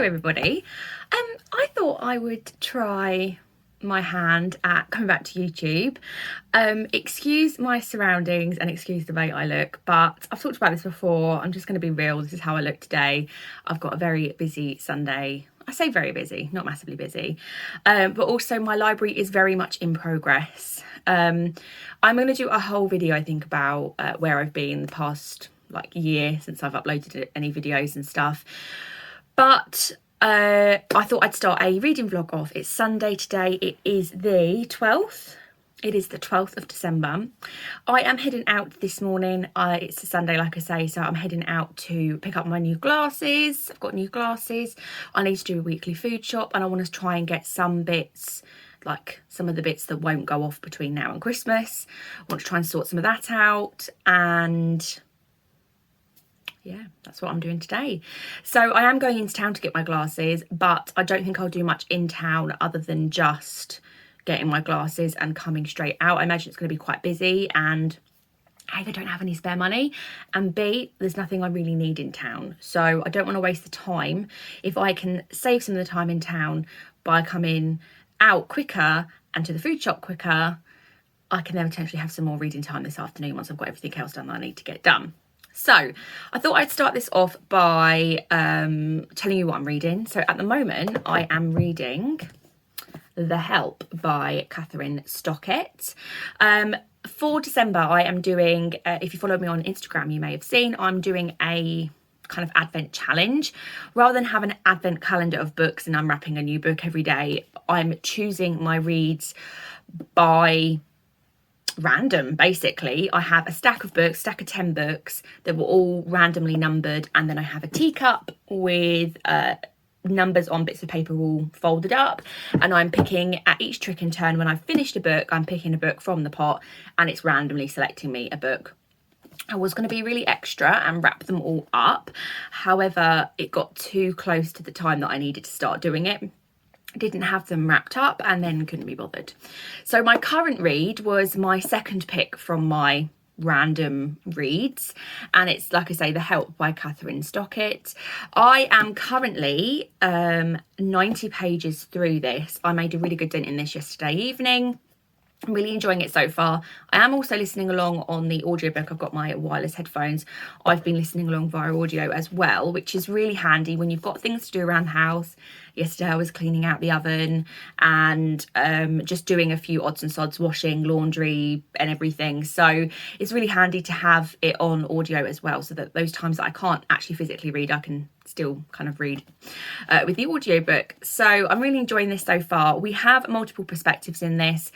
Hello everybody. I thought I would try my hand at coming back to YouTube. Excuse my surroundings and excuse the way I look, but I've talked about this before. I'm just going to be real. This is how I look today. I've got a very busy Sunday. I say very busy, not massively busy, but also my library is very much in progress. I'm going to do a whole video, I think, about where I've been the past year since I've uploaded any videos and stuff. But I thought I'd start a reading vlog off. It's Sunday today. It is the 12th. It is the 12th of December. I am heading out this morning. It's a Sunday, like I say, so I'm heading out to pick up my new glasses. I've got new glasses. I need to do a weekly food shop, and I want to try and get some bits, like some of the bits that won't go off between now and Christmas. I want to try and sort some of that out, and yeah, that's what I'm doing today. So I am going into town to get my glasses, but I don't think I'll do much in town other than just getting my glasses and coming straight out. I imagine it's going to be quite busy, and A, I don't have any spare money, and B, there's nothing I really need in town. So I don't want to waste the time. If I can save some of the time in town by coming out quicker and to the food shop quicker, I can then potentially have some more reading time this afternoon once I've got everything else done that I need to get done. So I thought I'd start this off by telling you what I'm reading. So at the moment I am reading The Help by Catherine Stockett. For December I am doing, if you follow me on Instagram you may have seen, I'm doing a kind of advent challenge. Rather than have an advent calendar of books and unwrapping a new book every day, I'm choosing my reads by random. Basically, I have a stack of 10 books that were all randomly numbered, and then I have a teacup with numbers on bits of paper all folded up, and I'm picking at each trick and turn. When I've finished a book, I'm picking a book from the pot, and it's randomly selecting me a book. I was going to be really extra and wrap them all up, however it got too close to the time that I needed to start doing it. Didn't have them wrapped up and then couldn't be bothered. So my current read was my second pick from my random reads, and it's, like I say, The Help by Catherine Stockett. I am currently 90 pages through this. I made a really good dent in this yesterday evening. I'm really enjoying it so far. I am also listening along on the audiobook. I've got my wireless headphones. I've been listening along via audio as well, which is really handy when you've got things to do around the house. Yesterday I was cleaning out the oven and just doing a few odds and sods, washing, laundry and everything. So it's really handy to have it on audio as well, so that those times that I can't actually physically read, I can still kind of read with the audiobook. So I'm really enjoying this so far. We have multiple perspectives in this.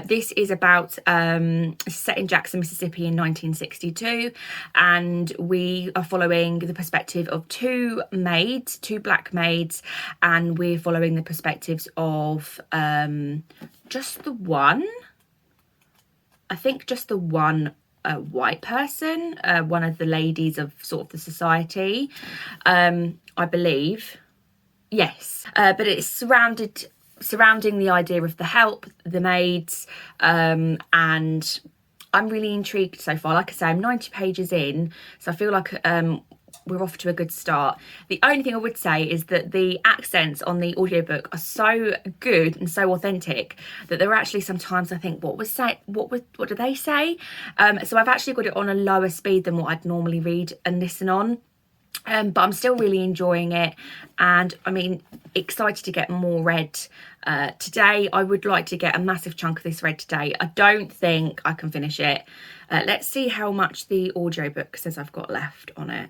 This is about set in Jackson, Mississippi in 1962, and we are following the perspective of two black maids, and we're following the perspectives of just the one white person, one of the ladies of sort of the society, I believe. Yes, but it's surrounding the idea of the help, the maids, and I'm really intrigued so far. Like I say, I'm 90 pages in, so I feel like we're off to a good start. The only thing I would say is that the accents on the audiobook are so good and so authentic that there are actually sometimes I think, what do they say? So I've actually got it on a lower speed than what I'd normally read and listen on. But I'm still really enjoying it, and I mean, excited to get more read today. I would like to get a massive chunk of this read today. I don't think I can finish it. Let's see how much the audiobook says I've got left on it.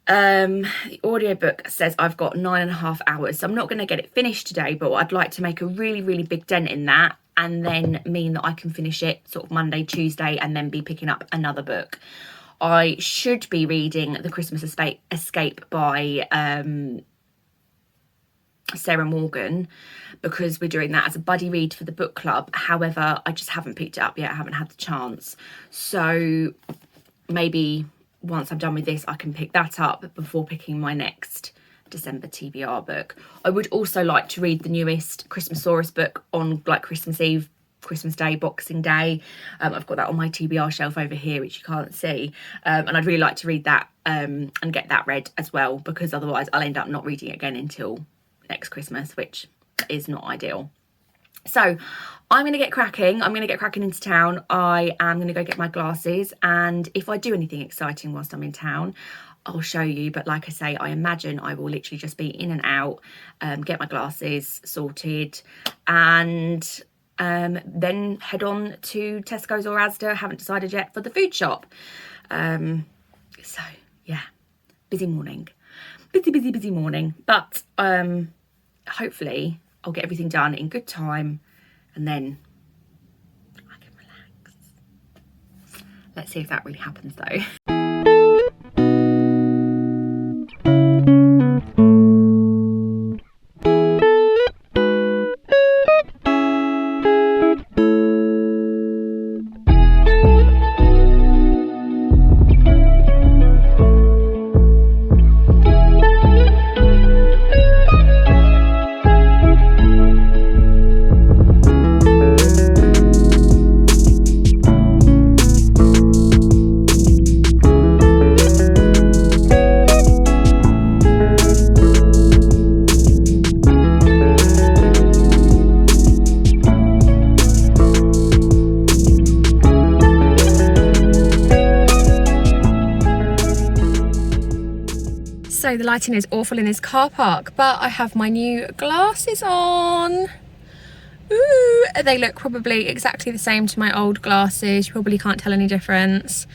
The audiobook says I've got 9.5 hours, so I'm not going to get it finished today, but I'd like to make a really big dent in that, and then mean that I can finish it sort of Monday, Tuesday, and then be picking up another book. I should be reading The Christmas Escape by Sarah Morgan, because we're doing that as a buddy read for the book club. However, I just haven't picked it up yet. I haven't had the chance. So maybe once I'm done with this, I can pick that up before picking my next December TBR book. I would also like to read the newest Christmasaurus book on Christmas Eve, Christmas Day, Boxing Day. I've got that on my TBR shelf over here, which you can't see, and I'd really like to read that and get that read as well, because otherwise I'll end up not reading it again until next Christmas, which is not ideal. So I'm going to get cracking. I'm going to get cracking into town. I am going to go get my glasses, and if I do anything exciting whilst I'm in town, I'll show you. But like I say, I imagine I will literally just be in and out, get my glasses sorted, and then head on to Tesco's or Asda, haven't decided yet, for the food shop. So yeah, busy morning, busy morning, but hopefully I'll get everything done in good time, and then I can relax. Let's see if that really happens though. So the lighting is awful in this car park, but I have my new glasses on. Ooh, they look probably exactly the same to my old glasses. You probably can't tell any difference.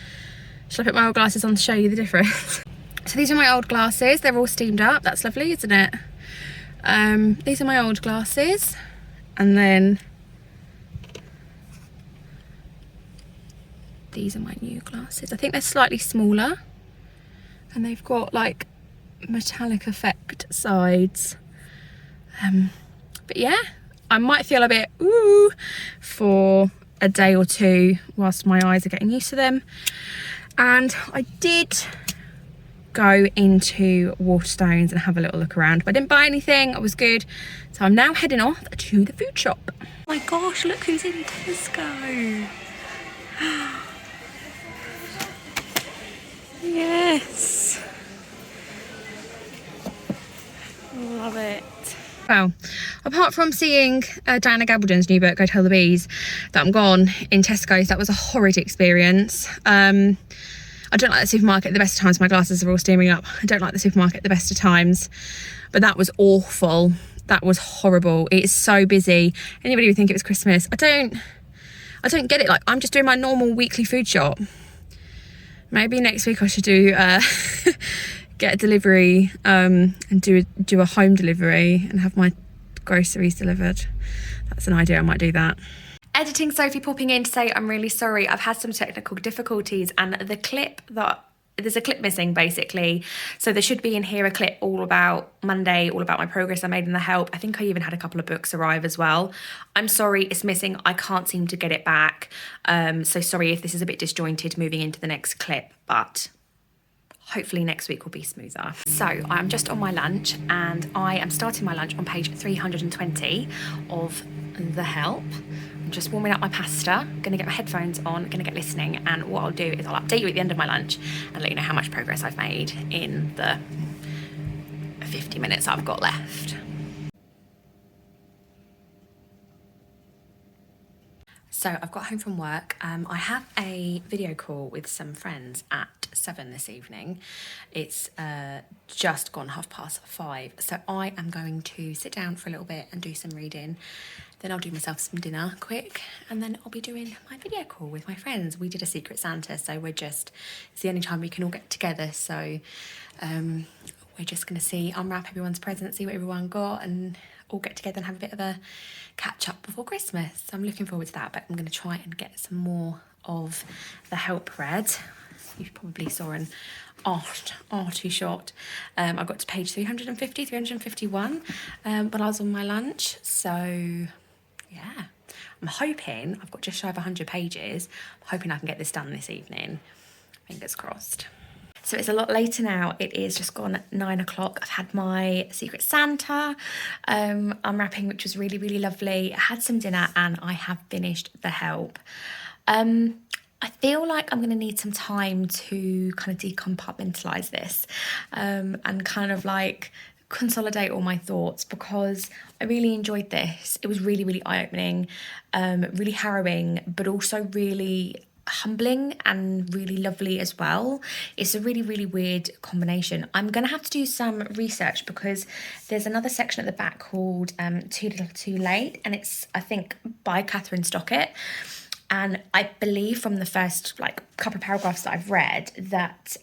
Should I put my old glasses on to show you the difference? So these are my old glasses. They're all steamed up. That's lovely, isn't it? These are my old glasses. And then these are my new glasses. I think they're slightly smaller, and they've got like metallic effect sides. But yeah, I might feel a bit ooh for a day or two whilst my eyes are getting used to them. And I did go into Waterstones and have a little look around, but I didn't buy anything. I was good. So I'm now heading off to the food shop. Oh my gosh, look who's in Tesco. Yes. Love it. Well, apart from seeing Diana Gabaldon's new book, Go Tell the Bees, that I'm gone in Tesco's, that was a horrid experience. I don't like the supermarket at the best of times. My glasses are all steaming up. I don't like the supermarket at the best of times, but that was awful. That was horrible. It is so busy. Anybody would think it was Christmas. I don't get it. Like, I'm just doing my normal weekly food shop. Maybe next week I should do get a delivery and do a home delivery and have my groceries delivered. That's an idea. I might do that. Editing Sophie popping in to say I'm really sorry. I've had some technical difficulties, and there's a clip missing basically. So there should be in here a clip all about Monday, all about my progress I made in the help. I think I even had a couple of books arrive as well. I'm sorry, it's missing. I can't seem to get it back. So sorry if this is a bit disjointed moving into the next clip, but hopefully next week will be smoother. So I'm just on my lunch, and I am starting my lunch on page 320 of The Help. I'm just warming up my pasta, gonna get my headphones on, gonna get listening, and what I'll do is I'll update you at the end of my lunch and let you know how much progress I've made in the 50 minutes I've got left. So I've got home from work. I have a video call with some friends at 7 this evening. It's just gone 5:30. So I am going to sit down for a little bit and do some reading. Then I'll do myself some dinner quick, and then I'll be doing my video call with my friends. We did a Secret Santa, so it's the only time we can all get together. So we're just going to unwrap everyone's presents, see what everyone got, and all get together and have a bit of a catch up before Christmas. So I'm looking forward to that, but I'm going to try and get some more of The Help read. You probably saw an arty shot. I got to page 351, but I was on my lunch, so yeah. I'm hoping, I've got just shy of 100 pages, I'm hoping I can get this done this evening. Fingers crossed. So it's a lot later now. It is just gone 9 o'clock. I've had my Secret Santa unwrapping, which was really, really lovely. I had some dinner, and I have finished The Help. I feel like I'm going to need some time to kind of decompartmentalize this and kind of like consolidate all my thoughts, because I really enjoyed this. It was really, really eye-opening, really harrowing, but also really humbling and really lovely as well. It's a really, really weird combination. I'm going to have to do some research because there's another section at the back called Too Little Too Late, and it's, I think, by Catherine Stockett. And I believe from the first like couple of paragraphs that I've read that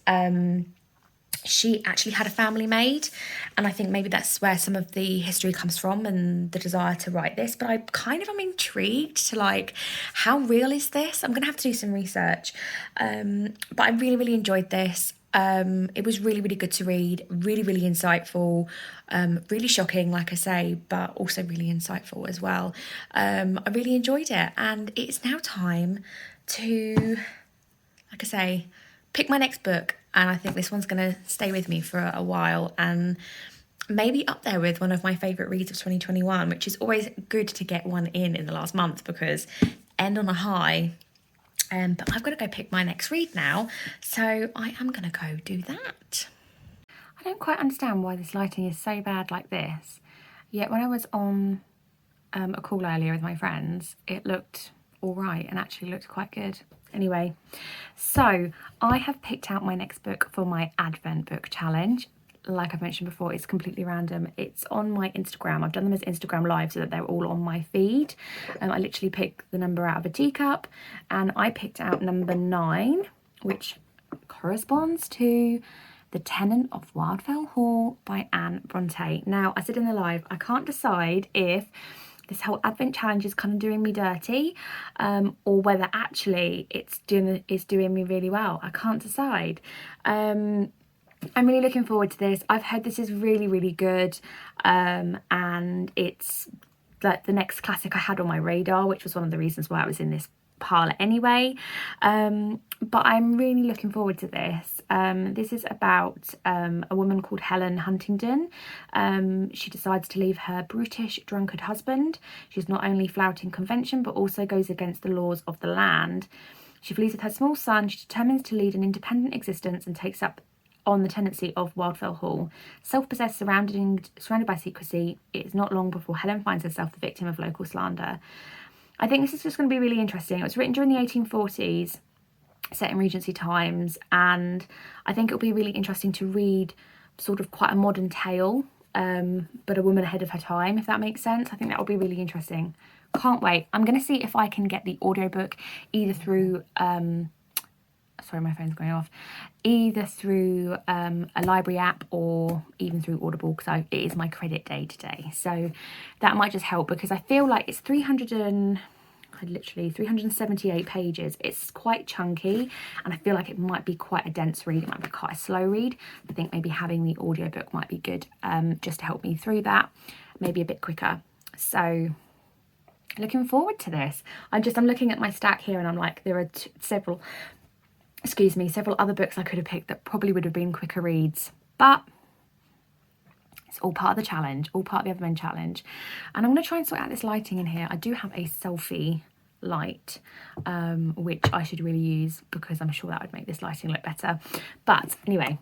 she actually had a family made, and I think maybe that's where some of the history comes from and the desire to write this. But I kind of am intrigued to like, how real is this? I'm gonna have to do some research, but I really, really enjoyed this. It was really, really good to read, really, really insightful, really shocking, like I say, but also really insightful as well. I really enjoyed it, and it's now time to, like I say, pick my next book. And I think this one's going to stay with me for a while and maybe up there with one of my favourite reads of 2021, which is always good to get one in the last month because end on a high. But I've got to go pick my next read now, so I am going to go do that. I don't quite understand why this lighting is so bad like this, yet when I was on a call earlier with my friends, it looked all right and actually looked quite good. Anyway, so I have picked out my next book for my Advent book challenge. Like I've mentioned before, it's completely random. It's on my Instagram. I've done them as Instagram live so that they're all on my feed. I literally picked the number out of a teacup, and I picked out number 9, which corresponds to The Tenant of Wildfell Hall by Anne Bronte. Now, I said in the live, I can't decide if this whole Advent challenge is kind of doing me dirty, or whether actually it's doing me really well. I can't decide. I'm really looking forward to this. I've heard this is really, really good, and it's like the next classic I had on my radar, which was one of the reasons why I was in this pile anyway. But I'm really looking forward to this. This is about a woman called Helen Huntingdon. She decides to leave her brutish, drunkard husband. She's not only flouting convention, but also goes against the laws of the land. She flees with her small son. She determines to lead an independent existence and takes up on the tenancy of Wildfell Hall. Self-possessed, surrounded by secrecy, it is not long before Helen finds herself the victim of local slander. I think this is just going to be really interesting. It was written during the 1840s, set in Regency times, and I think it'll be really interesting to read sort of quite a modern tale, but a woman ahead of her time, if that makes sense. I think that will be really interesting. Can't wait. I'm going to see if I can get the audiobook either through sorry, my phone's going off, either through a library app or even through Audible, because it is my credit day today. So that might just help, because I feel like it's 378 pages. It's quite chunky, and I feel like it might be quite a dense read. It might be quite a slow read. I think maybe having the audiobook might be good, just to help me through that, maybe a bit quicker. So looking forward to this. I'm looking at my stack here, and I'm like, there are several other books I could have picked that probably would have been quicker reads, but it's all part of the challenge, all part of the Advent challenge. And I'm going to try and sort out this lighting in here. I do have a selfie light, which I should really use, because I'm sure that would make this lighting look better. But anyway,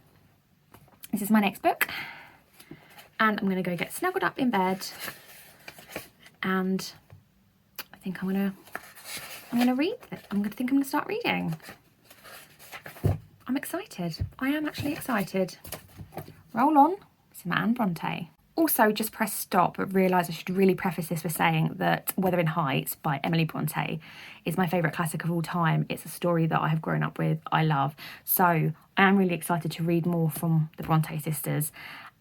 this is my next book, and I'm going to go get snuggled up in bed, and I think I'm going to read it. I'm going to start reading. I'm excited. I am actually excited. Roll on, some Anne Bronte. Also, just press stop, but realise I should really preface this with saying that Wuthering Heights by Emily Bronte is my favourite classic of all time. It's a story that I have grown up with, I love. So I am really excited to read more from the Bronte sisters.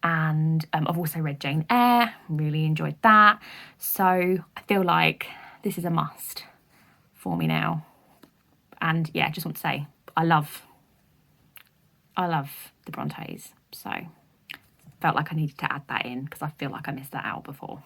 And I've also read Jane Eyre, really enjoyed that. So I feel like this is a must for me now. And yeah, just want to say, I love the Brontes, so felt like I needed to add that in because I feel like I missed that out before.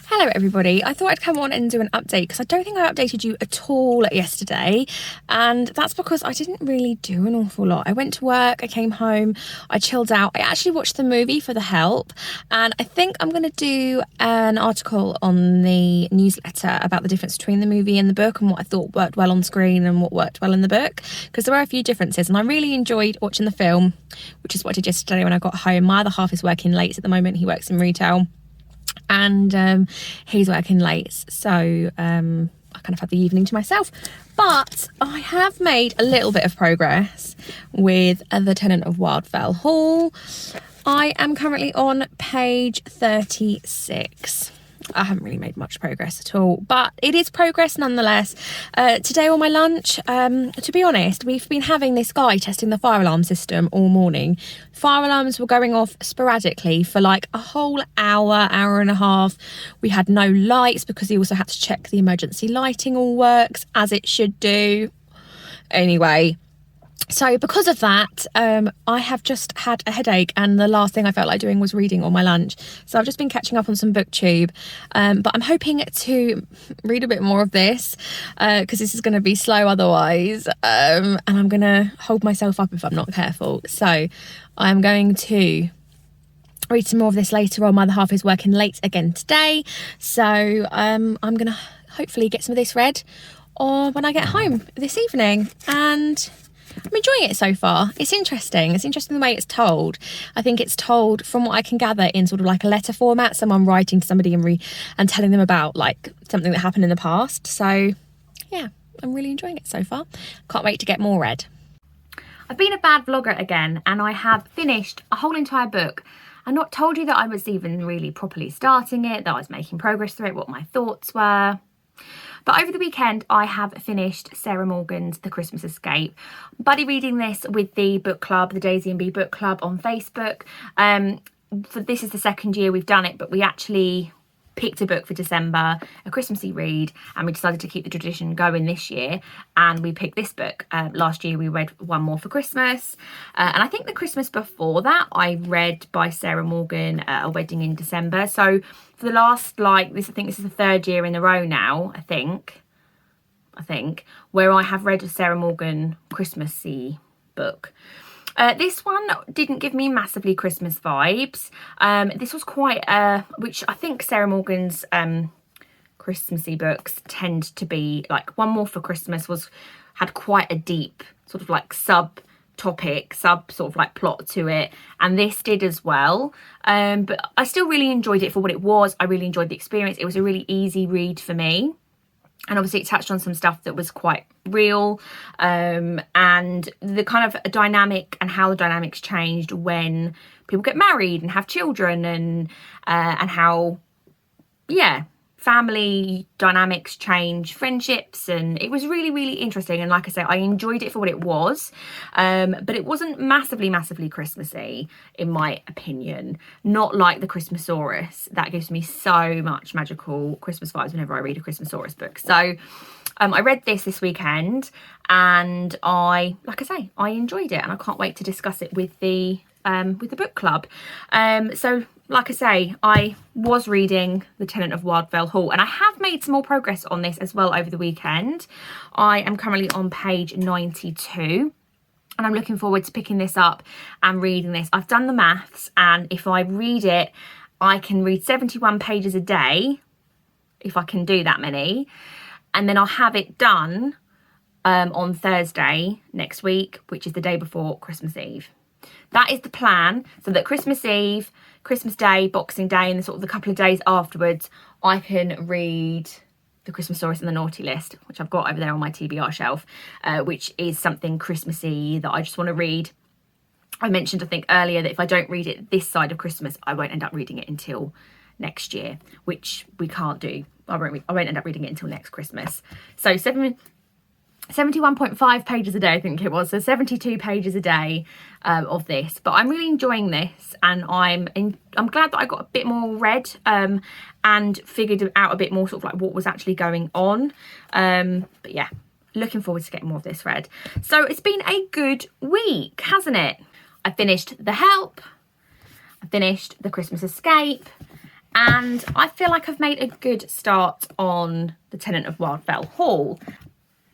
Hello everybody, I thought I'd come on and do an update because I don't think I updated you at all yesterday, and that's because I didn't really do an awful lot. I went to work, I came home, I chilled out. I actually watched the movie For the Help, and I think I'm going to do an article on the newsletter about the difference between the movie and the book and what I thought worked well on screen and what worked well in the book, because there were a few differences, and I really enjoyed watching the film, which is what I did yesterday when I got home. My other half is working late at the moment, he works in retail. And he's working late, so I kind of had the evening to myself. But I have made a little bit of progress with The Tenant of Wildfell Hall. I am currently on page 36. I haven't really made much progress at all, but it is progress nonetheless. Today on my lunch, to be honest, we've been having this guy testing the fire alarm system all morning. Fire alarms were going off sporadically for like a whole hour and a half. We had no lights because he also had to check the emergency lighting all works as it should do. Anyway, so because of that, I have just had a headache, and the last thing I felt like doing was reading on my lunch. So I've just been catching up on some booktube, but I'm hoping to read a bit more of this because this is going to be slow otherwise, and I'm going to hold myself up if I'm not careful. So I'm going to read some more of this later on. My other half is working late again today, so I'm going to hopefully get some of this read or when I get home this evening, and I'm enjoying it so far. It's interesting. It's interesting the way it's told. I think it's told, from what I can gather, in sort of like a letter format, someone writing to somebody and telling them about like something that happened in the past. So yeah, I'm really enjoying it so far. Can't wait to get more read. I've been a bad vlogger again, and I have finished a whole entire book. I not told you that I was even really properly starting it, that I was making progress through it, what my thoughts were. But over the weekend, I have finished Sarah Morgan's The Christmas Escape. Buddy reading this with the book club, the Daisy and Bee book club on Facebook. This is the second year we've done it, but we actually picked a book for December, a Christmasy read, and we decided to keep the tradition going this year, and we picked this book. Last year we read One More for Christmas, and I think the Christmas before that I read by Sarah Morgan, A Wedding in December. So for the last, I think this is the third year in a row now, I think, where I have read a Sarah Morgan Christmassy book. This one didn't give me massively Christmas vibes. This was quite, which I think Sarah Morgan's Christmassy books tend to be, like One More for Christmas had quite a deep sort of like sort of like plot to it, and this did as well. But I still really enjoyed it for what it was. I really enjoyed the experience. It was a really easy read for me. And obviously it touched on some stuff that was quite real, and the kind of dynamic and how the dynamics changed when people get married and have children, and how, yeah, family dynamics change, friendships, and it was really, really interesting. And like I say, I enjoyed it for what it was, but it wasn't massively Christmassy in my opinion. Not like the Christmasaurus. That gives me so much magical Christmas vibes whenever I read a Christmasaurus book. So I read this weekend, and like I say, I enjoyed it, and I can't wait to discuss it with the book club. So like I say, I was reading The Tenant of Wildfell Hall, and I have made some more progress on this as well over the weekend. I am currently on page 92, and I'm looking forward to picking this up and reading this. I've done the maths, and if I read it, I can read 71 pages a day, if I can do that many, and then I'll have it done on Thursday next week, which is the day before Christmas Eve. That is the plan, so that Christmas Eve, Christmas Day, Boxing Day, and the couple of days afterwards, I can read The Christmasaurus and the Naughty List, which I've got over there on my TBR shelf, which is something Christmassy that I just want to read. I mentioned, I think, earlier that if I don't read it this side of Christmas, I won't end up reading it until next year, which we can't do. I won't end up reading it until next Christmas. So 71.5 pages a day, I think it was, so 72 pages a day of this. But I'm really enjoying this, and I'm glad that I got a bit more read and figured out a bit more sort of like what was actually going on. But yeah, looking forward to getting more of this read. So it's been a good week, hasn't it? I finished The Help, I finished the Christmas Escape, and I feel like I've made a good start on The Tenant of Wildfell Hall.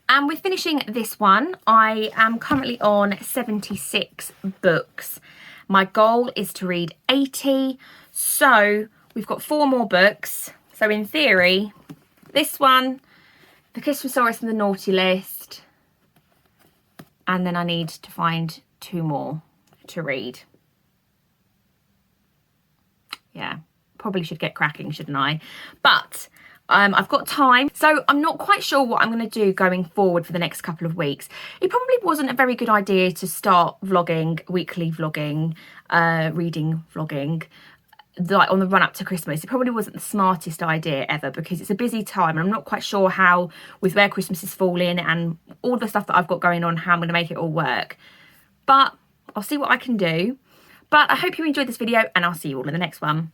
And with finishing this one, I am currently on 76 books. My goal is to read 80, so we've got 4 more books. So in theory, this one, The Christmasaurus and the Naughty List, and then I need to find 2 more to read. Yeah, probably should get cracking, shouldn't I? But I've got time, so I'm not quite sure what I'm going to do going forward for the next couple of weeks. It probably wasn't a very good idea to start vlogging, weekly vlogging, reading vlogging, like on the run up to Christmas. It probably wasn't the smartest idea ever, because it's a busy time and I'm not quite sure how, with where Christmas is falling and all the stuff that I've got going on, how I'm going to make it all work. But I'll see what I can do. But I hope you enjoyed this video, and I'll see you all in the next one.